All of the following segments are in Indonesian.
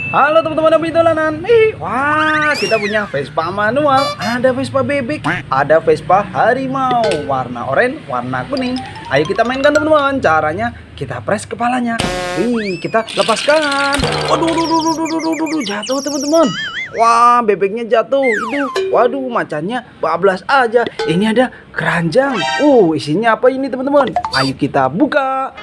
Halo teman-teman hobi dolanan. Wah, kita punya Vespa manual. Ada Vespa bebek, ada Vespa harimau, warna oranye, warna kuning. Ayo kita mainkan teman-teman. Caranya kita press kepalanya. Kita lepaskan. Waduh, jatuh teman-teman. Wah, bebeknya jatuh. Waduh, macannya bablas aja. Ini ada keranjang. Isinya apa ini teman-teman? Ayo kita buka.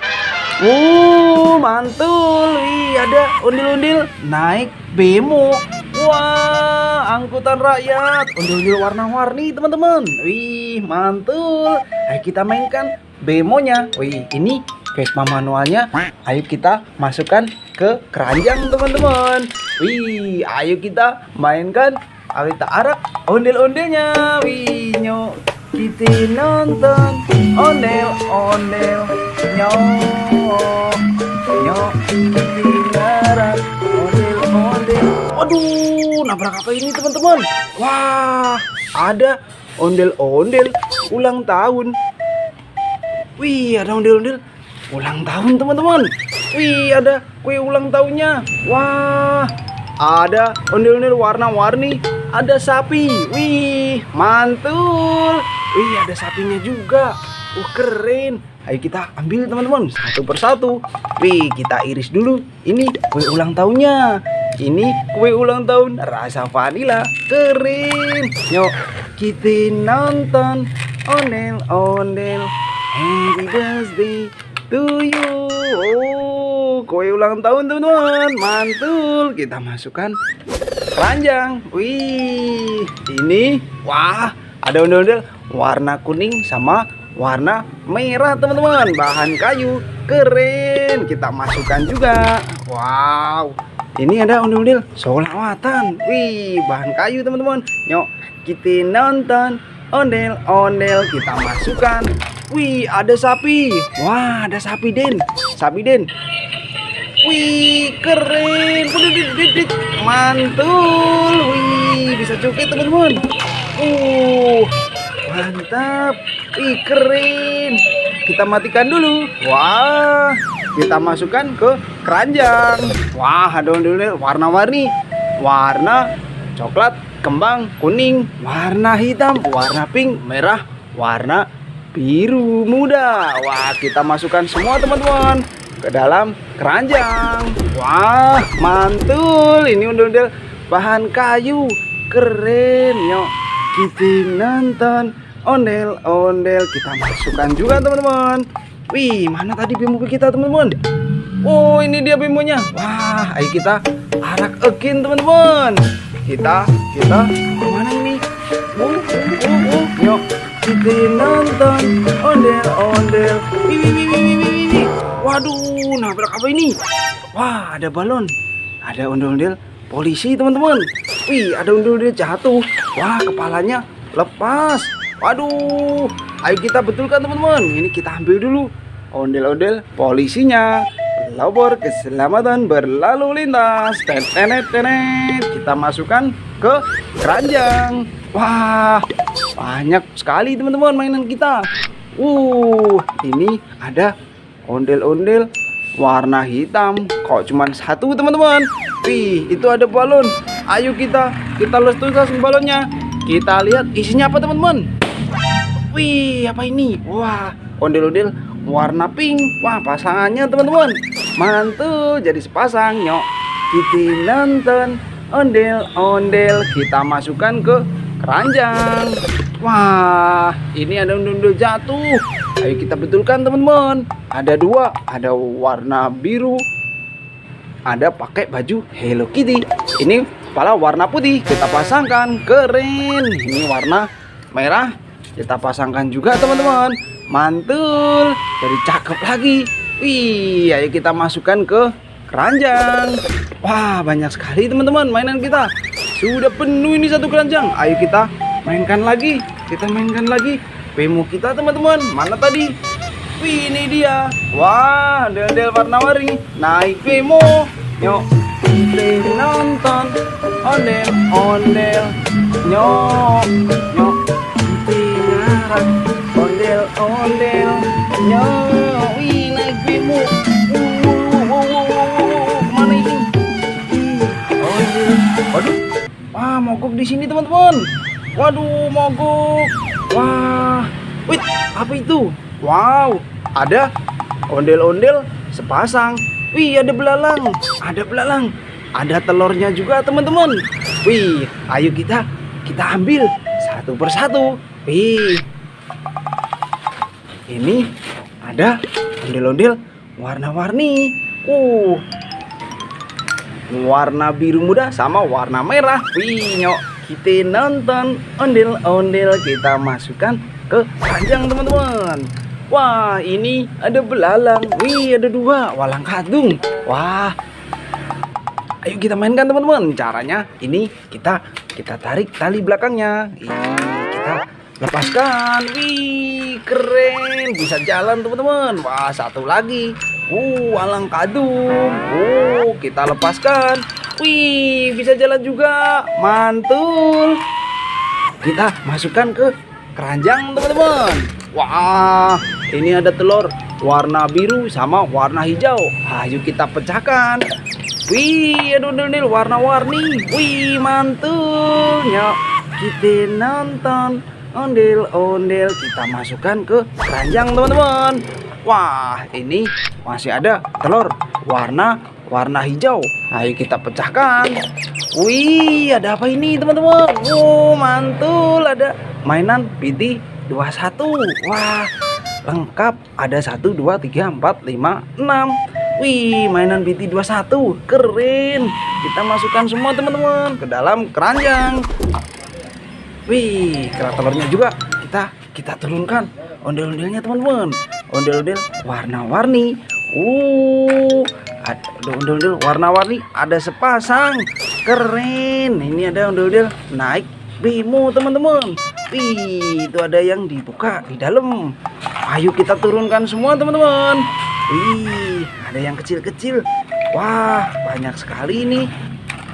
Mantul. Ada ondel-ondel naik bemo. Wah, angkutan rakyat. Ondel-ondel warna-warni teman-teman. Mantul. Ayo kita mainkan bemonya. Ini Vespa manualnya. Ayo kita masukkan ke keranjang teman-teman. Ayo kita mainkan. Ayo kita arak ondel-ondelnya. Nyok, kita nonton ondel-ondel. Nyok, ketinggalan ondel-ondel. Waduh, nabrak apa ini teman-teman? Wah, ada ondel-ondel ulang tahun. Ada ondel-ondel ulang tahun teman-teman. Ada kue ulang tahunnya. Wah, ada ondel-ondel warna-warni. Ada sapi. Mantul. Ada sapinya juga. Keren. Ayo kita ambil teman-teman satu persatu. Kita iris dulu. Ini kue ulang tahunnya. Ini kue ulang tahun rasa vanila. Keren. Yuk kita nonton ondel-ondel. Happy birthday to you. Kue ulang tahun teman-teman. Mantul. Kita masukkan keranjang. Ini ada ondel-ondel warna kuning sama warna merah teman-teman. Bahan kayu. Keren. Kita masukkan juga. Wow, ini ada ondel-ondel solawatan. Bahan kayu teman-teman. Yuk kita nonton ondel-ondel. Kita masukkan. Ada sapi. Ada sapi Den. Keren. Mantul. Bisa joget teman-teman. Mantap. Keren. Kita matikan dulu. Kita masukkan ke keranjang. Ada ondel-ondel warna-warni. Warna coklat, kembang, kuning, warna hitam, warna pink, merah, warna biru muda. Kita masukkan semua teman-teman ke dalam keranjang. Mantul. Ini ondel-ondel bahan kayu. Keren. Yuk kita nonton ondel-ondel. Kita masukkan juga teman-teman. Mana tadi bemo kita teman-teman? Ini dia bemonya. Ayo kita arak again teman-teman. Kita mana ini? Yuk kita nonton ondel-ondel. Waduh, nabrak apa ini? Ada balon. Ada ondel-ondel polisi teman-teman. Ada ondel-ondel jatuh. Kepalanya lepas. Waduh, ayo kita betulkan teman-teman. Ini kita ambil dulu ondel-ondel polisinya. Labor keselamatan berlalu lintas. Kita masukkan ke keranjang. Banyak sekali teman-teman mainan kita. Ini ada ondel-ondel warna hitam. Kok cuma satu teman-teman? Itu ada balon. Ayo kita letuskan balonnya. Kita lihat isinya apa teman-teman. Apa ini? Ondel-ondel warna pink. Pasangannya teman-teman. Mantul, jadi sepasang. Yuk kita nonton ondel-ondel. Kita masukkan ke keranjang. Ini ada ondel-ondel jatuh. Ayo kita betulkan teman-teman. Ada dua. Ada warna biru. Ada pakai baju Hello Kitty. Ini kepala warna putih. Kita pasangkan. Keren. Ini warna merah. Kita pasangkan juga teman-teman. Mantul. Jadi cakep lagi. Ayo kita masukkan ke keranjang. Banyak sekali teman-teman mainan kita. Sudah penuh ini satu keranjang. Ayo kita mainkan lagi. Bemo kita teman-teman. Mana tadi? Ini dia. Ondel-ondel warna-warni naik bemo. Yuk kita nonton ondel-ondel. Nyok kita ondel-ondel. Nyok naik bemo. Mana ini? Waduh, wah mogok di sini teman-teman. Waduh, mogok. Wah, wih, apa itu? Wow, ada ondel-ondel sepasang. Wih, ada belalang, ada belalang, ada telurnya juga teman-teman. Wih, ayo kita ambil satu persatu. Wih, ini ada ondel-ondel warna-warni. Warna biru muda sama warna merah. Wih, nyok, kita nonton ondel-ondel kita masukkan ke keranjang teman-teman. Wah, ini ada belalang. Wih, ada dua walang kadung. Wah, ayo kita mainkan teman-teman. Caranya ini kita tarik tali belakangnya. Kita lepaskan. Wih, keren, bisa jalan teman-teman. Wah, satu lagi. Walang kadung. Kita lepaskan. Wih, bisa jalan juga. Mantul. Kita masukkan ke keranjang teman-teman. Wah, ini ada telur warna biru sama warna hijau. Ayo kita pecahkan. Wih, ada ondel-ondel warna-warni. Wih, mantulnya. Kita nonton ondel-ondel kita masukkan ke keranjang teman-teman. Wah, ini masih ada telur warna hijau. Ayo kita pecahkan. Wih, ada apa ini teman-teman? Mantul, ada mainan PT21. Wah, lengkap, ada 1 2 3 4 5 6. Wih, mainan PT21 keren. Kita masukkan semua teman-teman ke dalam keranjang. Wih, kerak telurnya juga kita turunkan ondel-ondelnya teman-teman. Ondel-ondel warna-warni. Ada ondel-ondel warna-warni, ada sepasang. Keren. Ini ada ondel-ondel naik bemo teman-teman. Wih, itu ada yang dibuka di dalam. Ayo kita turunkan semua teman-teman. Wih, ada yang kecil-kecil. Wah, banyak sekali ini.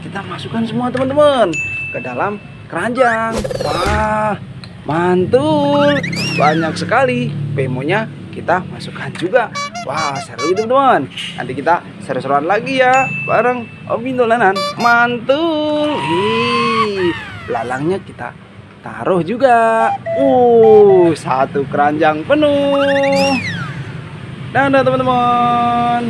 Kita masukkan semua teman-teman ke dalam keranjang. Wah, mantul, banyak sekali. Bemonya kita masukkan juga. Wah, seru itu teman-teman. Nanti kita seru-seruan lagi ya bareng Om Indolanan. Mantul. Belalangnya kita taruh juga. Satu keranjang penuh. Dadah teman-teman.